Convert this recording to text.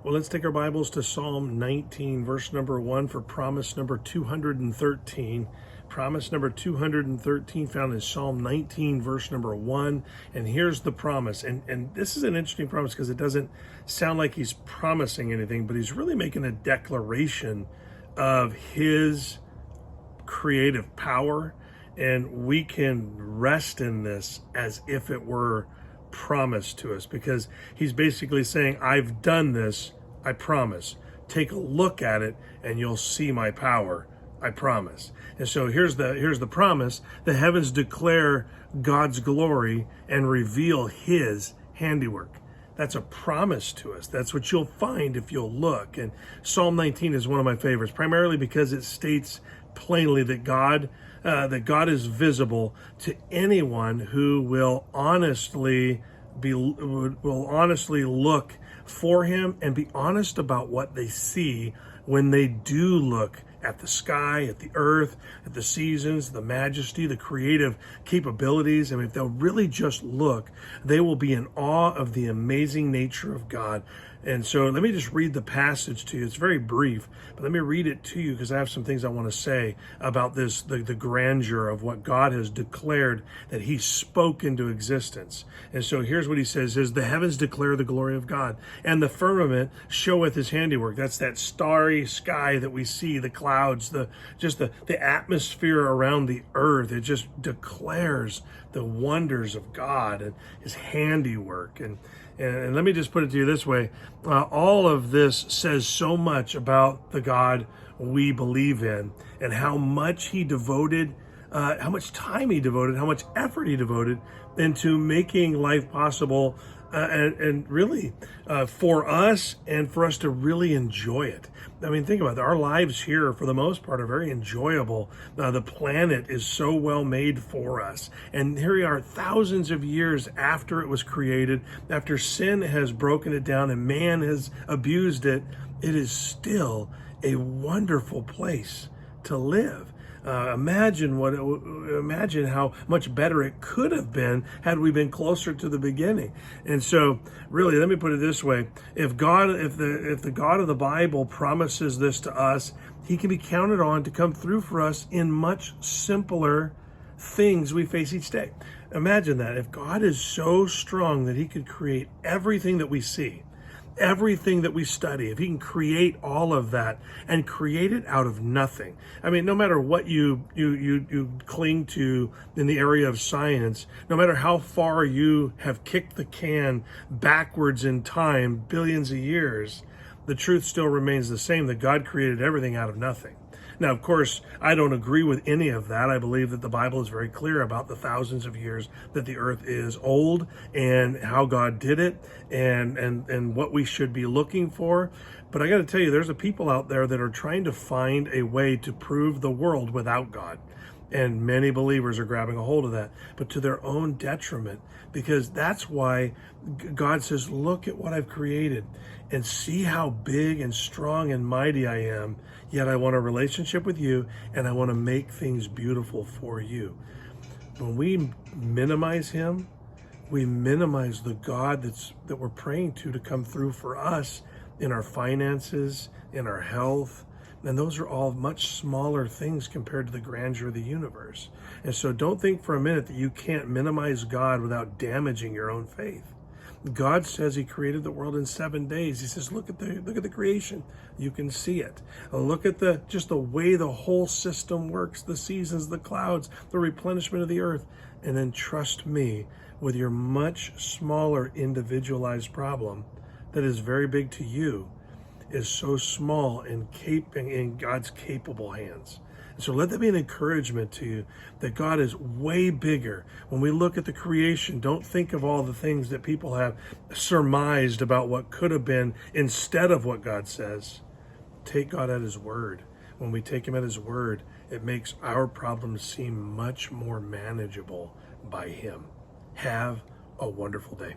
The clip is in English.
Well, let's take our Bibles to Psalm 19, verse number 1 for promise number 213. Promise number 213 found in Psalm 19, verse number 1. And here's the promise. And this is an interesting promise because it doesn't sound like he's promising anything, but he's really making a declaration of his creative power. And we can rest in this as if it were promised to us, because he's basically saying, I've done this, I promise. Take a look at it and you'll see my power, I promise. And so here's the promise. The heavens declare God's glory and reveal his handiwork. That's a promise to us. That's what you'll find if you'll look. And Psalm 19 is one of my favorites, primarily because it states plainly that God is visible to anyone who will honestly look for him and be honest about what they see when they do look at the sky, at the earth, at the seasons, the majesty, the creative capabilities. I mean, if they'll really just look, they will be in awe of the amazing nature of God. And so let me just read the passage to you. It's very brief, but let me read it to you because I have some things I want to say about this, the grandeur of what God has declared that he spoke into existence. And so here's what he says, is the heavens declare the glory of God, and the firmament showeth his handiwork. That's that starry sky that we see, the clouds, the atmosphere around the earth. It just declares the wonders of God and his handiwork. And let me just put it to you this way. All of this says so much about the God we believe in and how much he devoted, how much time he devoted, how much effort he devoted into making life possible and really for us and for us to really enjoy it. I mean, think about it. Our lives here, for the most part, are very enjoyable. The planet is so well made for us. And here we are thousands of years after it was created, after sin has broken it down and man has abused it, it is still a wonderful place to live. Imagine how much better it could have been had we been closer to the beginning. And so, really, let me put it this way: if the God of the Bible promises this to us, he can be counted on to come through for us in much simpler things we face each day. Imagine that. If God is so strong that he could create everything that we see, everything that we study, if he can create all of that and create it out of nothing. I mean, no matter what you cling to in the area of science, no matter how far you have kicked the can backwards in time, billions of years, the truth still remains the same, that God created everything out of nothing. Now, of course, I don't agree with any of that. I believe that the Bible is very clear about the thousands of years that the earth is old and how God did it and what we should be looking for. But I got to tell you, there's a people out there that are trying to find a way to prove the world without God. And many believers are grabbing a hold of that, but to their own detriment, because that's why God says, look at what I've created and see how big and strong and mighty I am. Yet I want a relationship with you and I want to make things beautiful for you. When we minimize him, we minimize the God that we're praying to come through for us in our finances, in our health. And those are all much smaller things compared to the grandeur of the universe. And so don't think for a minute that you can't minimize God without damaging your own faith. God says he created the world in 7 days. He says, look at the creation. You can see it. Look at just the way the whole system works, the seasons, the clouds, the replenishment of the earth. And then trust me with your much smaller individualized problem that is very big to you, is so small and in God's capable hands. So let that be an encouragement to you that God is way bigger. When we look at the creation, don't think of all the things that people have surmised about what could have been instead of what God says. Take God at his word. When we take him at his word, it makes our problems seem much more manageable by him. Have a wonderful day.